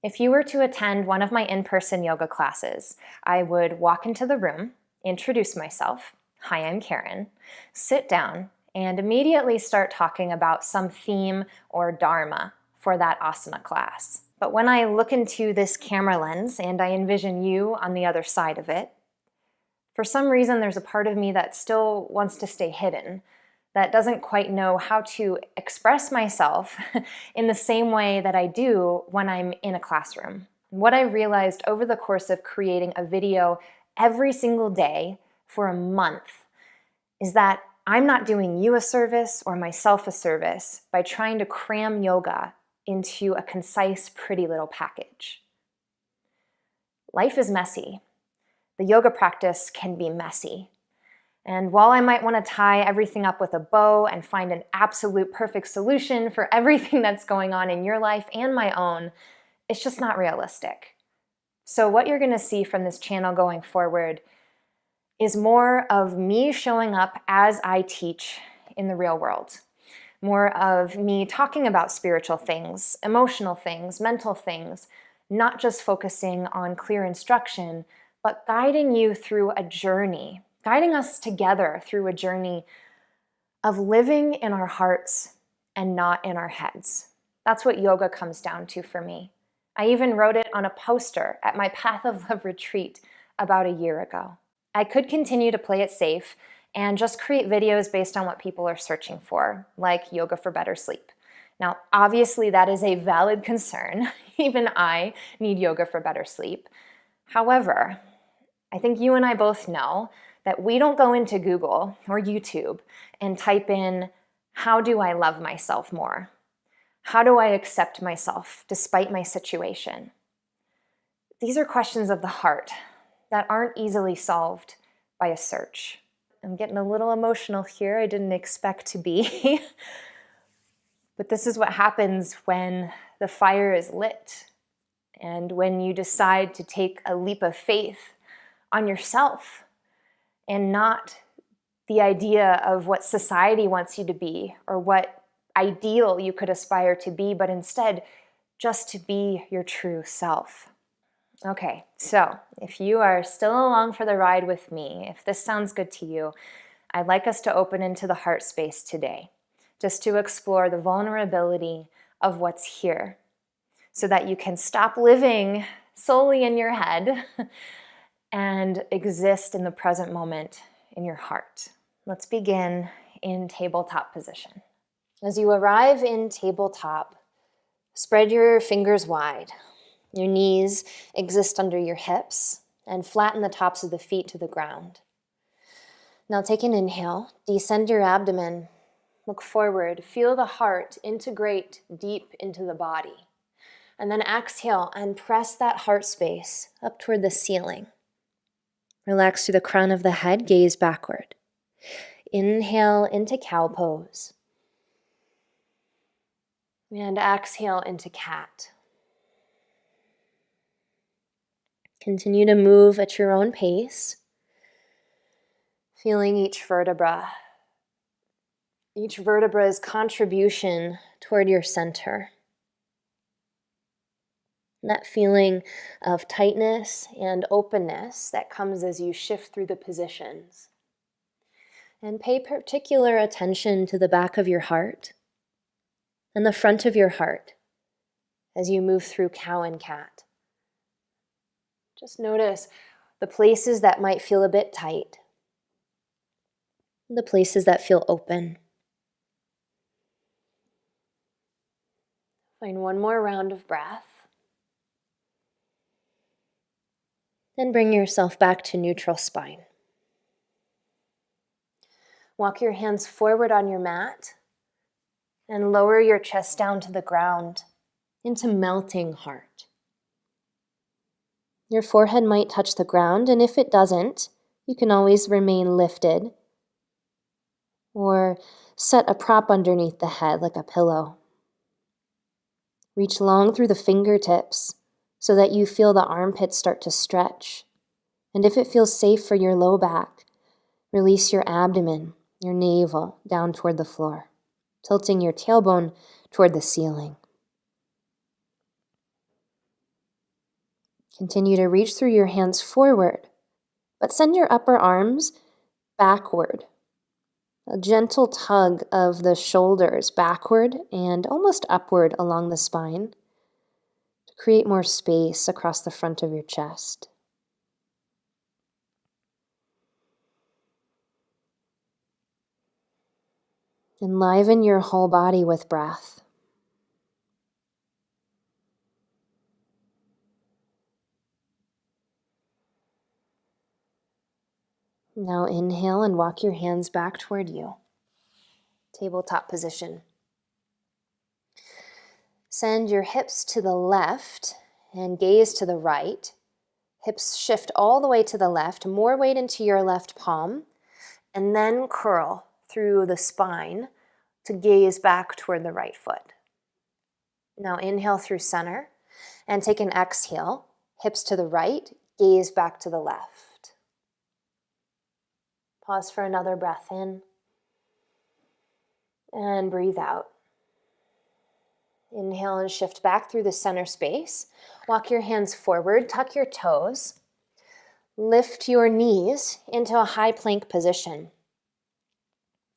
If you were to attend one of my in-person yoga classes, I would walk into the room, introduce myself, hi, I'm Caren, sit down, and immediately start talking about some theme or dharma for that asana class. But when I look into this camera lens and I envision you on the other side of it, for some reason there's a part of me that still wants to stay hidden, that doesn't quite know how to express myself in the same way that I do when I'm in a classroom. What I realized over the course of creating a video every single day for a month is that I'm not doing you a service or myself a service by trying to cram yoga into a concise, pretty little package. Life is messy. The yoga practice can be messy. And while I might want to tie everything up with a bow and find an absolute perfect solution for everything that's going on in your life and my own, it's just not realistic. So what you're going to see from this channel going forward is more of me showing up as I teach in the real world. More of me talking about spiritual things, emotional things, mental things, not just focusing on clear instruction, but guiding you through a journey, guiding us together through a journey of living in our hearts and not in our heads. That's what yoga comes down to for me. I even wrote it on a poster at my Path of Love retreat about a year ago. I could continue to play it safe and just create videos based on what people are searching for, like yoga for better sleep. Now, obviously that is a valid concern. Even I need yoga for better sleep. However, I think you and I both know that we don't go into Google or YouTube and type in, how do I love myself more? How do I accept myself despite my situation? These are questions of the heart that aren't easily solved by a search. I'm getting a little emotional here. I didn't expect to be. But this is what happens when the fire is lit and when you decide to take a leap of faith on yourself and not the idea of what society wants you to be or what ideal you could aspire to be, but instead just to be your true self. Okay, so if you are still along for the ride with me, if this sounds good to you, I'd like us to open into the heart space today, just to explore the vulnerability of what's here so that you can stop living solely in your head and exist in the present moment in your heart. Let's begin in tabletop position. As you arrive in tabletop, spread your fingers wide. Your knees exist under your hips and flatten the tops of the feet to the ground. Now take an inhale, descend your abdomen, look forward, feel the heart integrate deep into the body. And then exhale and press that heart space up toward the ceiling. Relax through the crown of the head, gaze backward. Inhale into cow pose. And exhale into cat. Continue to move at your own pace, feeling each vertebra's contribution toward your center. That feeling of tightness and openness that comes as you shift through the positions. And pay particular attention to the back of your heart and the front of your heart as you move through cow and cat. Just notice the places that might feel a bit tight, the places that feel open. Find one more round of breath. Then bring yourself back to neutral spine. Walk your hands forward on your mat and lower your chest down to the ground into melting heart. Your forehead might touch the ground, and if it doesn't, you can always remain lifted or set a prop underneath the head like a pillow. Reach long through the fingertips so that you feel the armpits start to stretch. And if it feels safe for your low back, release your abdomen, your navel down toward the floor, tilting your tailbone toward the ceiling. Continue to reach through your hands forward, but send your upper arms backward. A gentle tug of the shoulders backward and almost upward along the spine to create more space across the front of your chest. Enliven your whole body with breath. Now inhale and walk your hands back toward you. Tabletop position. Send your hips to the left and gaze to the right. Hips shift all the way to the left, more weight into your left palm, and then curl through the spine to gaze back toward the right foot. Now inhale through center and take an exhale. Hips to the right, gaze back to the left. Pause for another breath in and breathe out. Inhale and shift back through the center space. Walk your hands forward, tuck your toes. Lift your knees into a high plank position.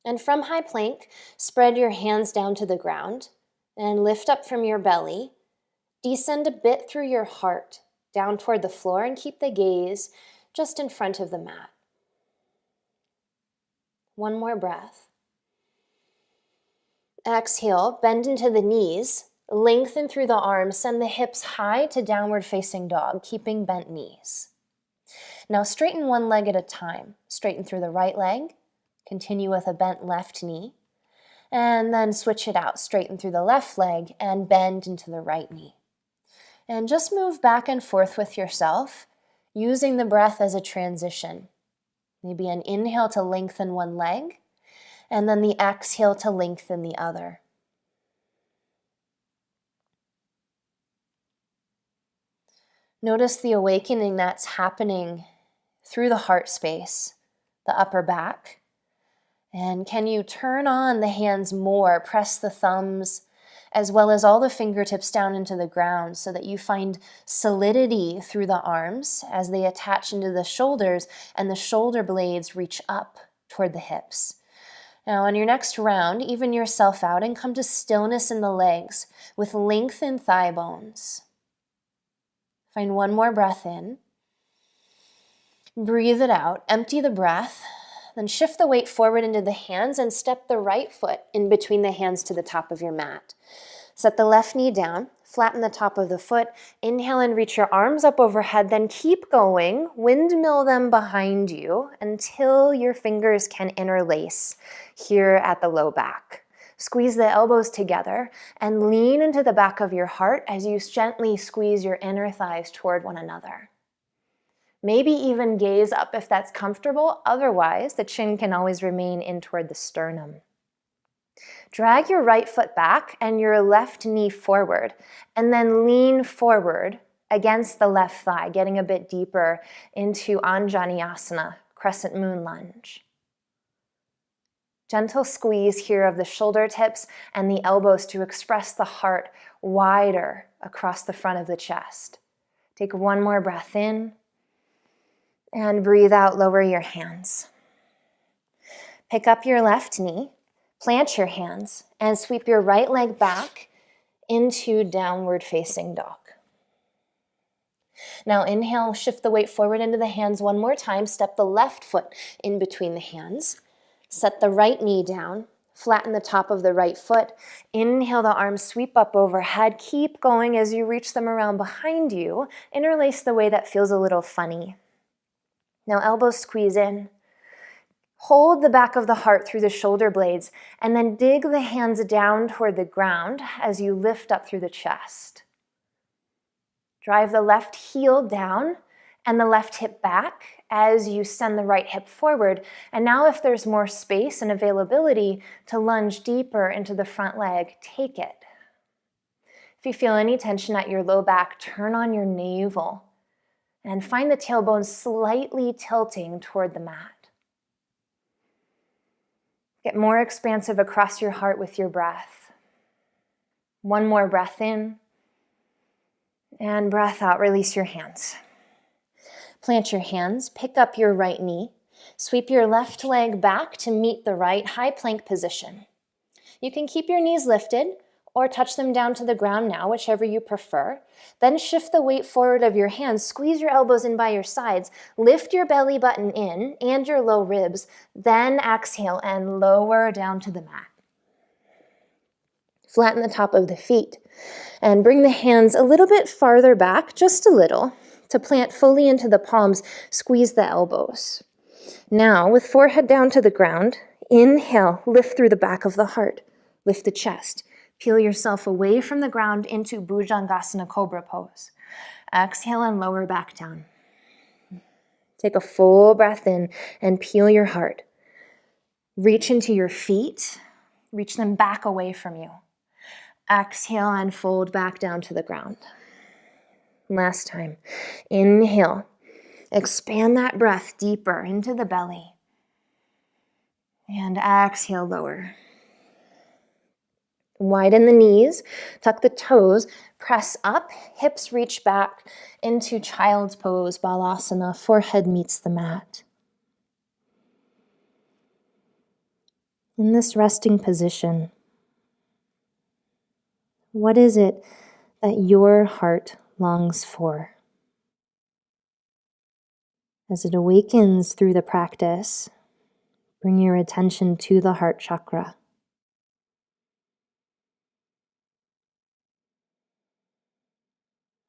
And from high plank, spread your hands down to the ground and lift up from your belly. Descend a bit through your heart down toward the floor and keep the gaze just in front of the mat. One more breath. Exhale, bend into the knees, lengthen through the arms, send the hips high to downward facing dog, keeping bent knees. Now straighten one leg at a time. Straighten through the right leg, continue with a bent left knee, and then switch it out. Straighten through the left leg and bend into the right knee. And just move back and forth with yourself, using the breath as a transition. Maybe an inhale to lengthen one leg, and then the exhale to lengthen the other. Notice the awakening that's happening through the heart space, the upper back. And can you turn on the hands more, press the thumbs, as well as all the fingertips down into the ground so that you find solidity through the arms as they attach into the shoulders and the shoulder blades reach up toward the hips. Now on your next round, even yourself out and come to stillness in the legs with lengthened thigh bones. Find one more breath in. Breathe it out, empty the breath, then shift the weight forward into the hands and step the right foot in between the hands to the top of your mat. Set the left knee down, flatten the top of the foot, inhale and reach your arms up overhead, then keep going, windmill them behind you until your fingers can interlace here at the low back. Squeeze the elbows together and lean into the back of your heart as you gently squeeze your inner thighs toward one another. Maybe even gaze up if that's comfortable. Otherwise, the chin can always remain in toward the sternum. Drag your right foot back and your left knee forward, and then lean forward against the left thigh, getting a bit deeper into Anjaneyasana, crescent moon lunge. Gentle squeeze here of the shoulder tips and the elbows to express the heart wider across the front of the chest. Take one more breath in. And breathe out, lower your hands. Pick up your left knee, plant your hands, and sweep your right leg back into downward facing dog. Now inhale, shift the weight forward into the hands one more time. Step the left foot in between the hands. Set the right knee down. Flatten the top of the right foot. Inhale, the arms sweep up overhead. Keep going as you reach them around behind you. Interlace the way that feels a little funny. Now elbows squeeze in. Hold the back of the heart through the shoulder blades and then dig the hands down toward the ground as you lift up through the chest. Drive the left heel down and the left hip back as you send the right hip forward. And now if there's more space and availability to lunge deeper into the front leg, take it. If you feel any tension at your low back, turn on your navel and find the tailbone slightly tilting toward the mat. Get more expansive across your heart with your breath. One more breath in. And breath out, release your hands. Plant your hands, pick up your right knee, sweep your left leg back to meet the right, high plank position. You can keep your knees lifted or touch them down to the ground now, whichever you prefer. Then shift the weight forward of your hands, squeeze your elbows in by your sides, lift your belly button in and your low ribs, then exhale and lower down to the mat. Flatten the top of the feet and bring the hands a little bit farther back, just a little, to plant fully into the palms, squeeze the elbows. Now, with forehead down to the ground, inhale, lift through the back of the heart, lift the chest. Peel yourself away from the ground into Bhujangasana Cobra pose. Exhale and lower back down. Take a full breath in and peel your heart. Reach into your feet, reach them back away from you. Exhale and fold back down to the ground. Last time. Inhale. Expand that breath deeper into the belly. And exhale, lower. Widen the knees, tuck the toes, press up, hips reach back into child's pose, Balasana, forehead meets the mat. In this resting position, what is it that your heart longs for? As it awakens through the practice, bring your attention to the heart chakra.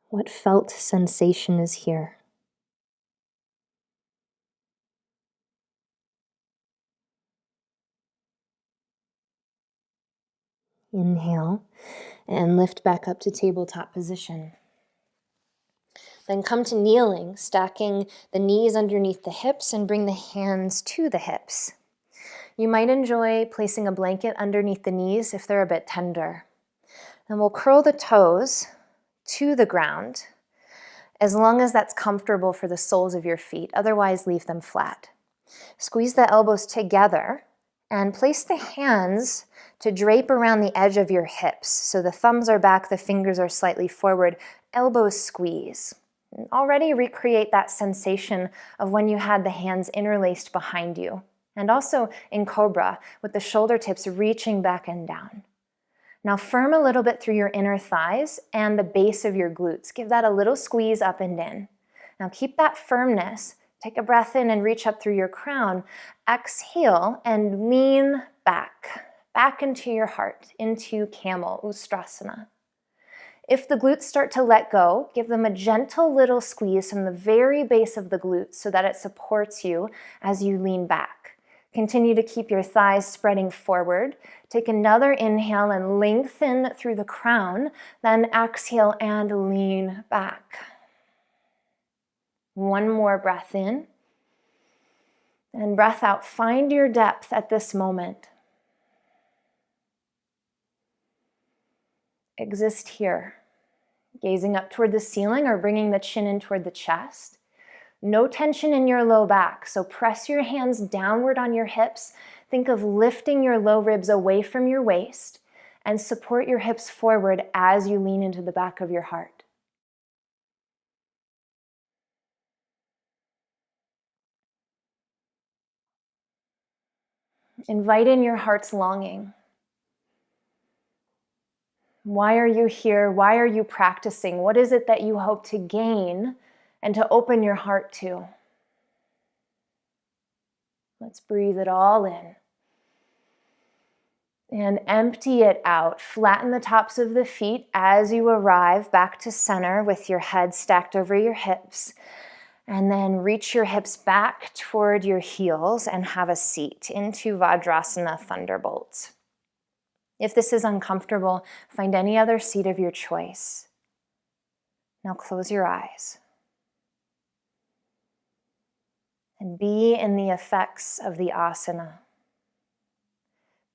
What felt sensation is here? Inhale and lift back up to tabletop position. Then come to kneeling, stacking the knees underneath the hips and bring the hands to the hips. You might enjoy placing a blanket underneath the knees if they're a bit tender. And we'll curl the toes to the ground as long as that's comfortable for the soles of your feet. Otherwise, leave them flat. Squeeze the elbows together and place the hands to drape around the edge of your hips. So the thumbs are back, the fingers are slightly forward, elbows squeeze. And already recreate that sensation of when you had the hands interlaced behind you. And also in Cobra, with the shoulder tips reaching back and down. Now firm a little bit through your inner thighs and the base of your glutes. Give that a little squeeze up and in. Now keep that firmness. Take a breath in and reach up through your crown. Exhale and lean back into your heart, into camel, Ustrasana. If the glutes start to let go, give them a gentle little squeeze from the very base of the glutes so that it supports you as you lean back. Continue to keep your thighs spreading forward. Take another inhale and lengthen through the crown, then exhale and lean back. One more breath in and breath out. Find your depth at this moment. Exist here, gazing up toward the ceiling or bringing the chin in toward the chest. No tension in your low back, so press your hands downward on your hips. Think of lifting your low ribs away from your waist and support your hips forward as you lean into the back of your heart. Invite in your heart's longing. Why are you here? Why are you practicing? What is it that you hope to gain and to open your heart to? Let's breathe it all in. And empty it out. Flatten the tops of the feet as you arrive back to center with your head stacked over your hips. And then reach your hips back toward your heels and have a seat into Vajrasana Thunderbolt. If this is uncomfortable, find any other seat of your choice. Now close your eyes. And be in the effects of the asana.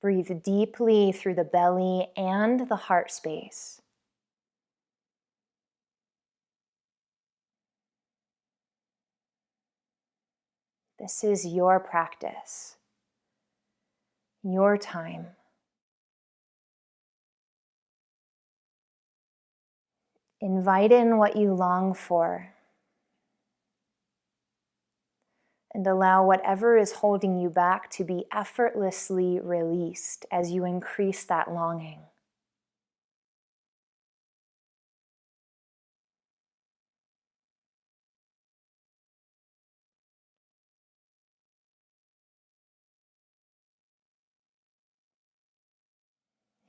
Breathe deeply through the belly and the heart space. This is your practice, your time. Invite in what you long for. And allow whatever is holding you back to be effortlessly released as you increase that longing.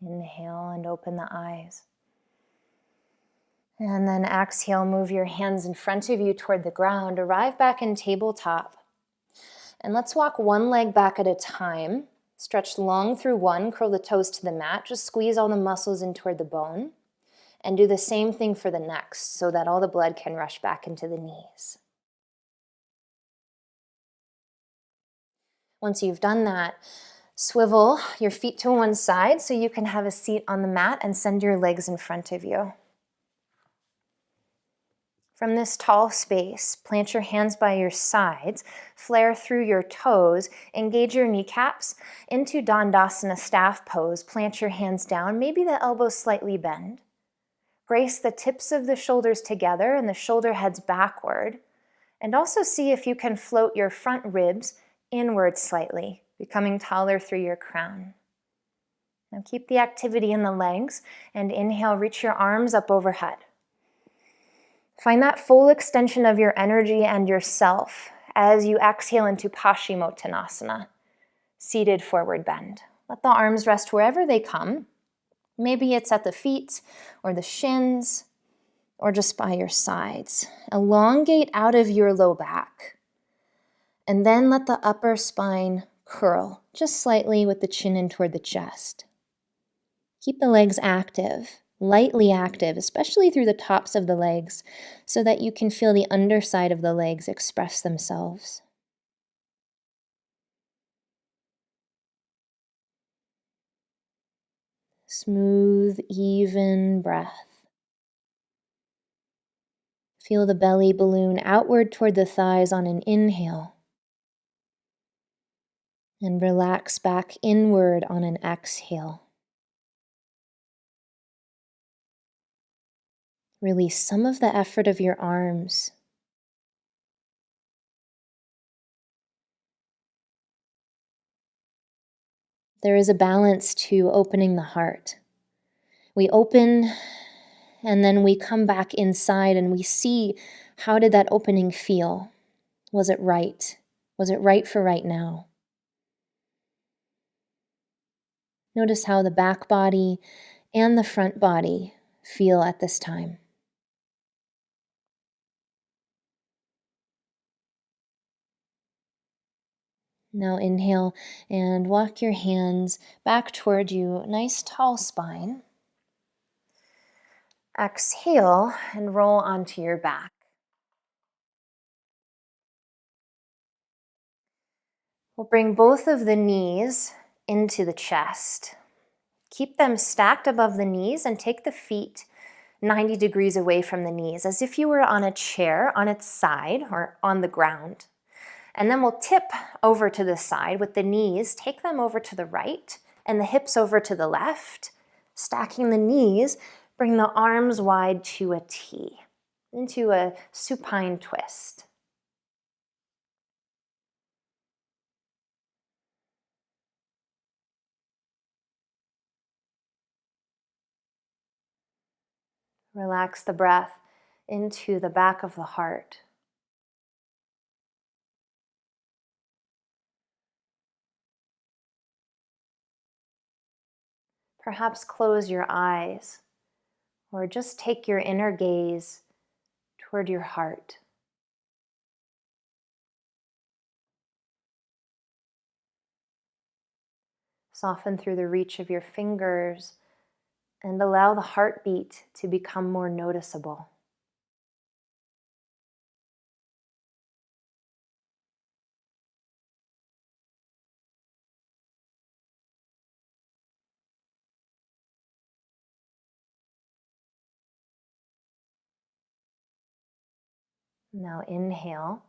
Inhale and open the eyes. And then exhale, move your hands in front of you toward the ground. Arrive back in tabletop. And let's walk one leg back at a time. Stretch long through one, curl the toes to the mat. Just squeeze all the muscles in toward the bone. And do the same thing for the next so that all the blood can rush back into the knees. Once you've done that, swivel your feet to one side so you can have a seat on the mat and send your legs in front of you. From this tall space, plant your hands by your sides, flare through your toes, engage your kneecaps into Dandasana staff pose. Plant your hands down, maybe the elbows slightly bend. Brace the tips of the shoulders together and the shoulder heads backward. And also see if you can float your front ribs inward slightly, becoming taller through your crown. Now keep the activity in the legs and inhale, reach your arms up overhead. Find that full extension of your energy and yourself as you exhale into Paschimottanasana, seated forward bend. Let the arms rest wherever they come. Maybe it's at the feet or the shins or just by your sides. Elongate out of your low back. And then let the upper spine curl just slightly with the chin in toward the chest. Keep the legs active. Lightly active, especially through the tops of the legs, so that you can feel the underside of the legs express themselves. Smooth, even breath. Feel the belly balloon outward toward the thighs on an inhale, and relax back inward on an exhale. Release some of the effort of your arms. There is a balance to opening the heart. We open and then we come back inside and we see, how did that opening feel? Was it right? Was it right for right now? Notice how the back body and the front body feel at this time. Now inhale and walk your hands back toward you, nice tall spine. Exhale and roll onto your back. We'll bring both of the knees into the chest. Keep them stacked above the knees and take the feet 90 degrees away from the knees, as if you were on a chair on its side or on the ground. And then we'll tip over to the side with the knees, take them over to the right and the hips over to the left. Stacking the knees, bring the arms wide to a T, into a supine twist. Relax the breath into the back of the heart. Perhaps close your eyes or just take your inner gaze toward your heart. Soften through the reach of your fingers and allow the heartbeat to become more noticeable. Now inhale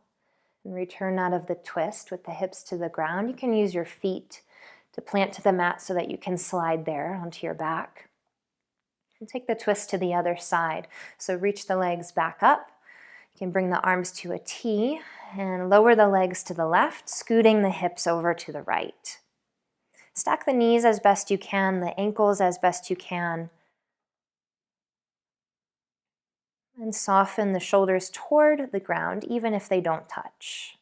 and return out of the twist with the hips to the ground. You can use your feet to plant to the mat so that you can slide there onto your back. And take the twist to the other side. So reach the legs back up. You can bring the arms to a T and lower the legs to the left, scooting the hips over to the right. Stack the knees as best you can, the ankles as best you can. And soften the shoulders toward the ground, even if they don't touch.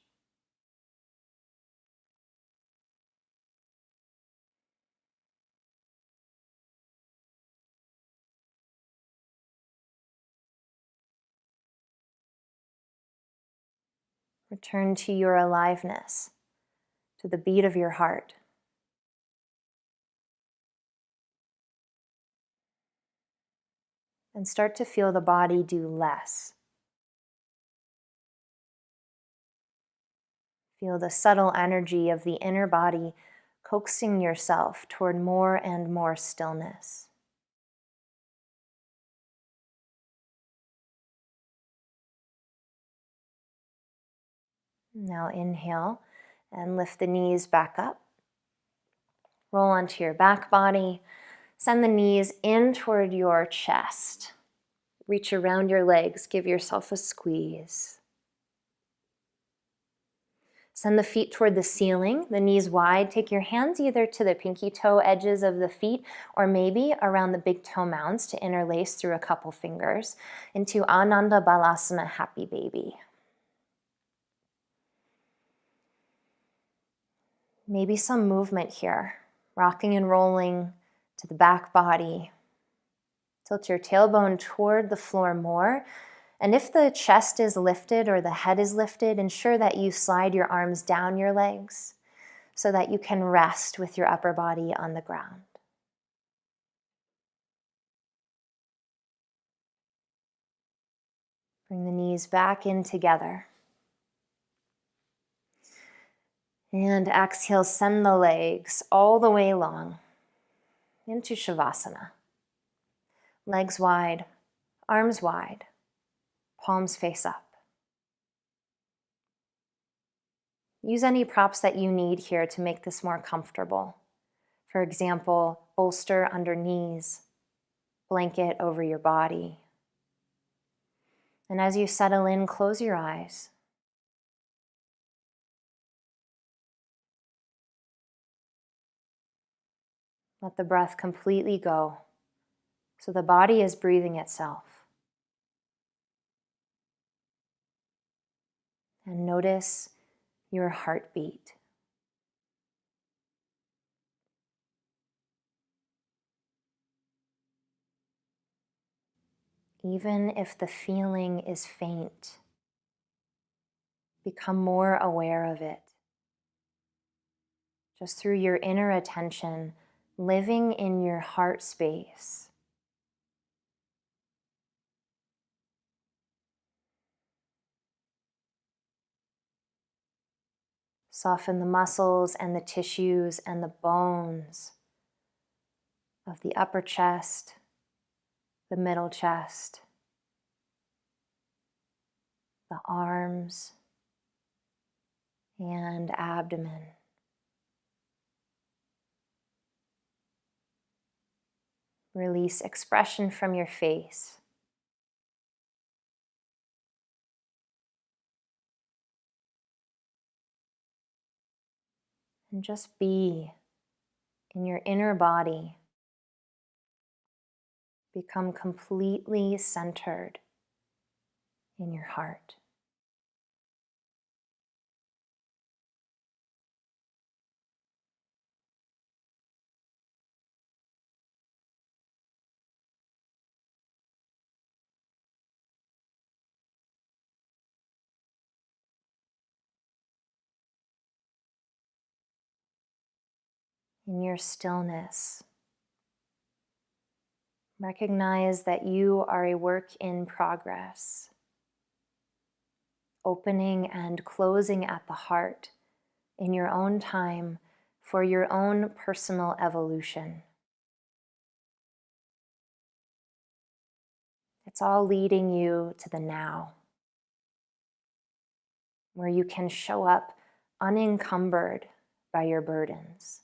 Return to your aliveness, to the beat of your heart. And start to feel the body do less. Feel the subtle energy of the inner body coaxing yourself toward more and more stillness. Now inhale and lift the knees back up. Roll onto your back body. Send the knees in toward your chest. Reach around your legs. Give yourself a squeeze. Send the feet toward the ceiling, the knees wide. Take your hands either to the pinky toe edges of the feet or maybe around the big toe mounds to interlace through a couple fingers into Ananda Balasana, Happy Baby. Maybe some movement here, rocking and rolling to the back body. Tilt your tailbone toward the floor more. And if the chest is lifted or the head is lifted, ensure that you slide your arms down your legs so that you can rest with your upper body on the ground. Bring the knees back in together. And exhale, send the legs all the way long into Savasana. Legs wide, arms wide, palms face up. Use any props that you need here to make this more comfortable. For example, bolster under knees, blanket over your body. And as you settle in, close your eyes. Let the breath completely go, so the body is breathing itself. And notice your heartbeat. Even if the feeling is faint, become more aware of it. Just through your inner attention, living in your heart space. Soften the muscles and the tissues and the bones of the upper chest, the middle chest, the arms, and abdomen. Release expression from your face. And just be in your inner body. Become completely centered in your heart. In your stillness, recognize that you are a work in progress, opening and closing at the heart in your own time for your own personal evolution. It's all leading you to the now, where you can show up unencumbered by your burdens.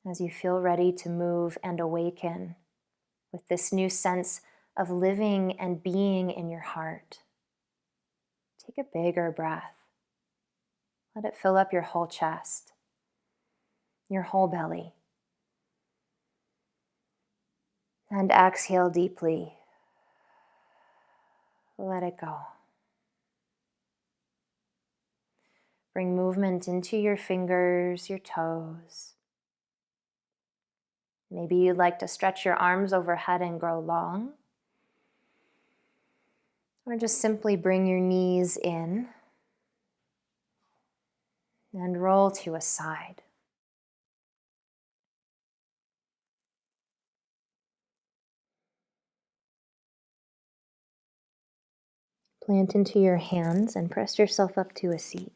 as you feel ready to move and awaken with this new sense of living and being in your heart. Take a bigger breath. Let it fill up your whole chest, your whole belly. And exhale deeply. Let it go. Bring movement into your fingers, your toes. Maybe you'd like to stretch your arms overhead and grow long. Or just simply bring your knees in and roll to a side. Plant into your hands and press yourself up to a seat.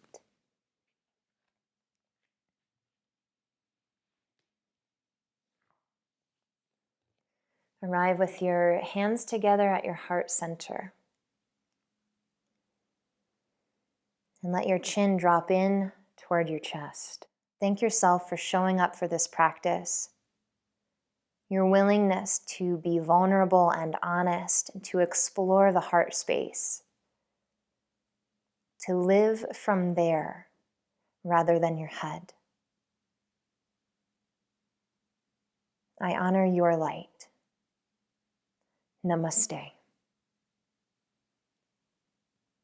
Arrive with your hands together at your heart center. And let your chin drop in toward your chest. Thank yourself for showing up for this practice. Your willingness to be vulnerable and honest and to explore the heart space. To live from there rather than your head. I honor your light. Namaste.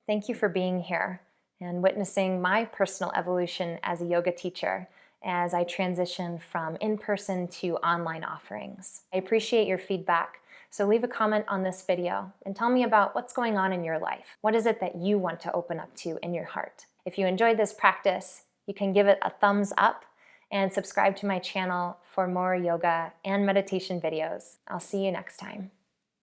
Thank you for being here and witnessing my personal evolution as a yoga teacher as I transition from in-person to online offerings. I appreciate your feedback, so leave a comment on this video and tell me about what's going on in your life. What is it that you want to open up to in your heart? If you enjoyed this practice, you can give it a thumbs up and subscribe to my channel for more yoga and meditation videos. I'll see you next time.